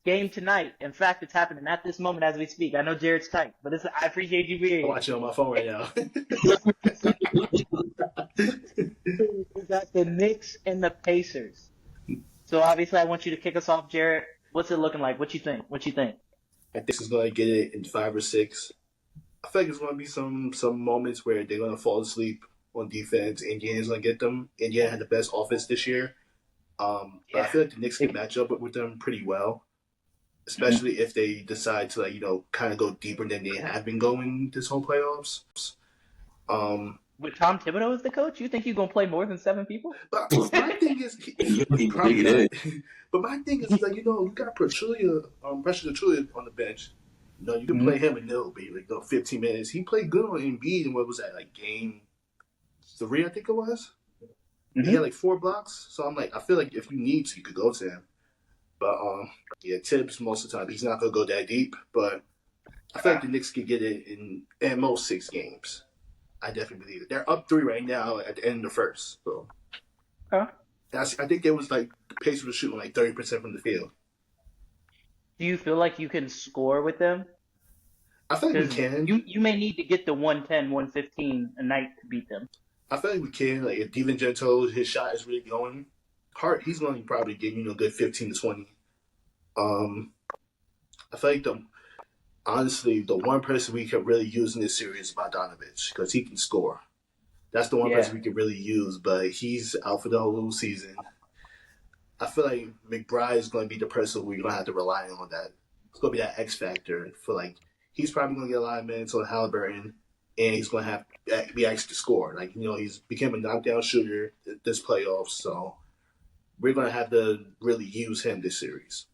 game tonight. In fact, it's happening at this moment as we speak. I know Jared's tight, but I appreciate you being I'm here. watching on my phone right now. We got the Knicks and the Pacers. So obviously, I want you to kick us off, Jared. What's it looking like? What you think? I think it's going to get it in 5 or 6. I feel like there's going to be some moments where they're going to fall asleep on defense. Indiana's going to get them. Indiana had the best offense this year. But I feel like the Knicks can match up with them pretty well, especially if they decide to kind of go deeper than they have been going this whole playoffs. With Tom Thibodeau as the coach, you think you're gonna play more than 7 people? But my thing is, probably not. But my thing is you got Pachulia, Pressure Pachulia on the bench. You can play him and it'll be 15 minutes. He played good on Embiid in what was that, game 3, I think it was. He had 4 blocks. So I feel like if you need to, you could go to him. But Tibbs most of the time he's not gonna go that deep. But I feel like the Knicks could get it in at most 6 games. I definitely believe it. They're up 3 right now at the end of the first. So I think there was the Pacers were shooting 30% from the field. Do you feel like you can score with them? I feel like we can. You may need to get the 110, 115 a night to beat them. I feel like we can. If DiVincenzo, his shot is really going hard, he's going to probably get a good 15 to 20. I feel like honestly, the one person we can really use in this series is Bogdanovich because he can score. That's the one person we can really use, but he's out for the whole season. I feel like McBride is going to be the person we're going to have to rely on. That it's going to be that X factor. He's probably going to get a lot of minutes on Haliburton, and he's going to have to be asked to score. He's become a knockdown shooter this playoffs, so we're going to have to really use him this series.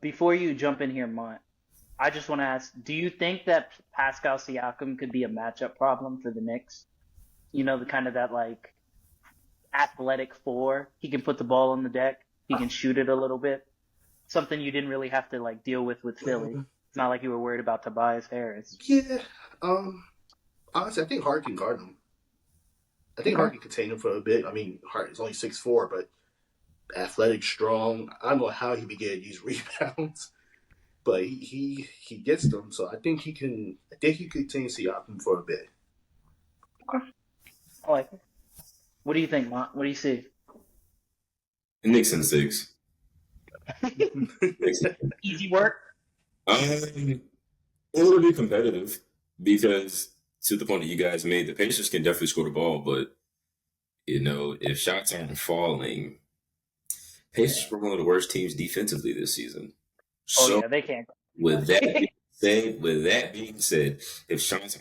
Before you jump in here, Mont, I just want to ask, do you think that Pascal Siakam could be a matchup problem for the Knicks? The kind of that athletic 4. He can put the ball on the deck. He can shoot it a little bit. Something you didn't really have to deal with Philly. It's not like you were worried about Tobias Harris. Yeah. Honestly, I think Hart can guard him. I think Hart can contain him for a bit. Hart is only 6'4", but athletic, strong. I don't know how he be getting these rebounds, but he gets them. So I think he can. I think he can contain Siakam for a bit. I like it. What do you think, Mont? What do you see? Knicks in 6. Easy work. It will be competitive because to the point that you guys made, the Pacers can definitely score the ball, but if shots aren't falling, Pacers were one of the worst teams defensively this season. So, they can't. With that being said, if shots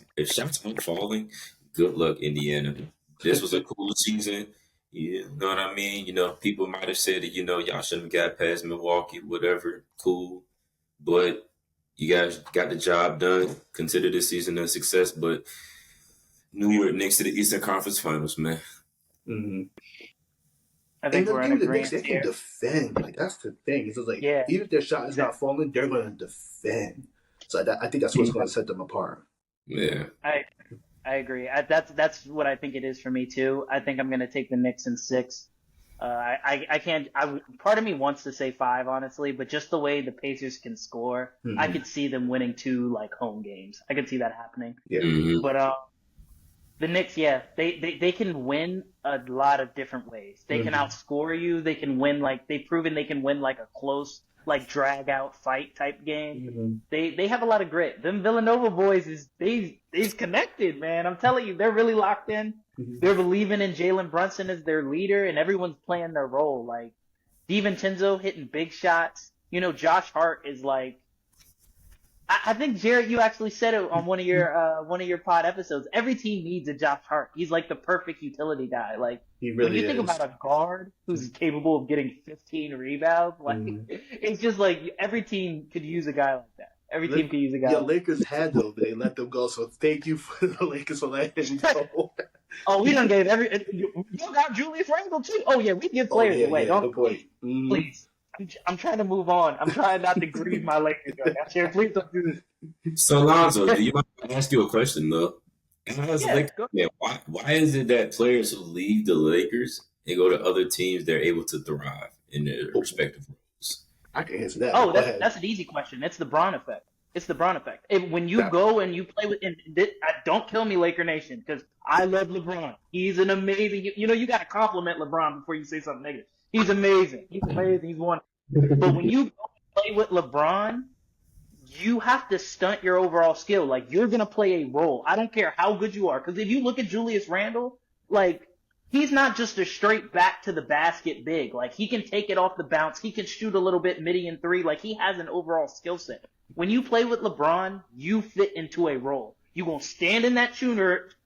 aren't falling, good luck, Indiana. This was a cool season. You know what I mean? People might have said that, y'all shouldn't have got past Milwaukee, whatever. Cool. But you guys got the job done. Consider this season a success. But New York Knicks to the Eastern Conference Finals, man. Mm-hmm. I think we're in agreement here. They can defend. That's the thing. It's even if their shot is not falling, they're going to defend. So I think that's what's going to set them apart. Yeah. I agree. That's what I think it is for me too. I think I'm going to take the Knicks in 6. I can't. Part of me wants to say 5, honestly, but just the way the Pacers can score, I could see them winning 2 home games. I could see that happening. Yeah. Mm-hmm. But the Knicks, they can win a lot of different ways. They can outscore you. They can win they've proven they can win a close drag out fight type game. They have a lot of grit. Them Villanova boys they's connected, man. I'm telling you, they're really locked in. They're believing in Jalen Brunson as their leader, and everyone's playing their role. DiVincenzo hitting big shots. Josh Hart is I think, Jarrett, you actually said it on one of your pod episodes. Every team needs a Josh Hart. He's the perfect utility guy. He really when you think about a guard who's capable of getting 15 rebounds, it's just every team could use a guy like that. Every team could use a guy. Yeah, Lakers had them. They let them go. So thank you for the Lakers for letting them go. Oh, we done gave you got Julius Randle too. Oh yeah, we give players away. Don't please. I'm trying to move on. I'm trying not to grieve my Lakers right now. Jared, please don't do this. So Lonzo, do you mind if I ask you a question though? Why is it that players who leave the Lakers and go to other teams, they're able to thrive in their respective roles? I can answer that. Oh, Go ahead. that's an easy question. It's the Braun effect. It's the Braun effect. When you go and you play with, don't kill me, Laker Nation, because I love LeBron. He's an amazing. You got to compliment LeBron before you say something negative. He's amazing. He's amazing. He's one. But when you go and play with LeBron, you have to stunt your overall skill. Like, you're gonna play a role. I don't care how good you are, because if you look at Julius Randle, like, he's not just a straight back to the basket big. Like, he can take it off the bounce. He can shoot a little bit midi and three. Like, he has an overall skill set. When you play with LeBron, you fit into a role. You gonna stand in that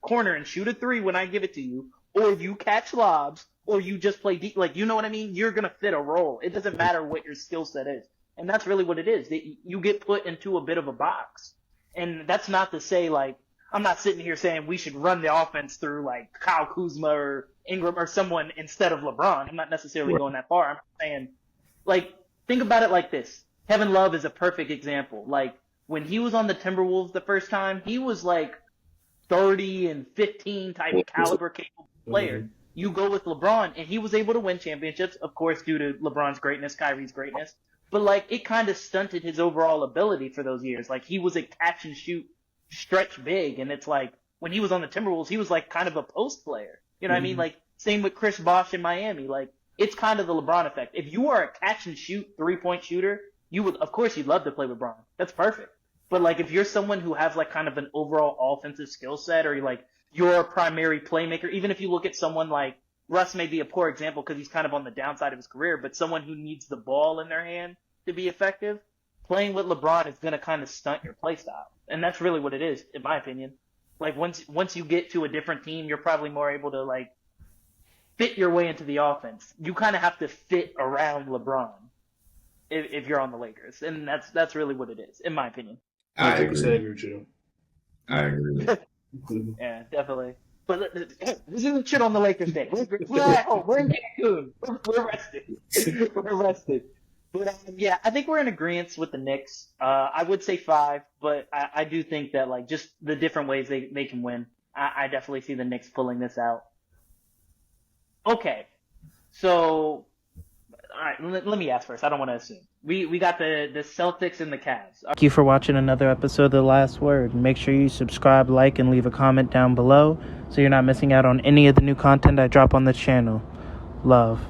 corner and shoot a three when I give it to you, or you catch lobs, or you just play deep. Like, you know what I mean? You're gonna fit a role. It doesn't matter what your skill set is. And that's really what it is. You get put into a bit of a box. And that's not to say, like, I'm not sitting here saying we should run the offense through, like, Kyle Kuzma or Ingram or someone instead of LeBron. I'm not necessarily going that far. I'm saying, like, think about it like this. Kevin Love is a perfect example. Like, when he was on the Timberwolves the first time, he was like 30 and 15 type caliber capable player. Mm-hmm. You go with LeBron, and he was able to win championships, of course, due to LeBron's greatness, Kyrie's greatness. But, like, it kind of stunted his overall ability for those years. Like, he was a catch and shoot stretch big, and it's like, when he was on the Timberwolves, he was like kind of a post player. You know what I mean? Like, same with Chris Bosh in Miami. Like, it's kind of the LeBron effect. If you are a catch and shoot 3-point shooter, of course you'd love to play with LeBron. That's perfect. But, like, if you're someone who has, like, kind of an overall offensive skill set, or you're a primary playmaker, even if you look at someone like Russ, may be a poor example because he's kind of on the downside of his career, but someone who needs the ball in their hand to be effective, playing with LeBron is going to kind of stunt your play style. And that's really what it is, in my opinion. Like, once you get to a different team, you're probably more able to, like, fit your way into the offense. You kind of have to fit around LeBron if you're on the Lakers. And that's really what it is, in my opinion. I agree with you. I agree. Yeah, definitely. But this isn't shit on the Lakers day. We're at home. We're in Cancun. We're rested. We're rested. But, yeah, I think we're in agreement with the Knicks. I would say 5, but I do think that, like, just the different ways they can win. I definitely see the Knicks pulling this out. Okay. So, all right, let me ask first. I don't want to assume. We got the Celtics and the Cavs. Thank you for watching another episode of The Last Word. Make sure you subscribe, like, and leave a comment down below so you're not missing out on any of the new content I drop on this channel. Love.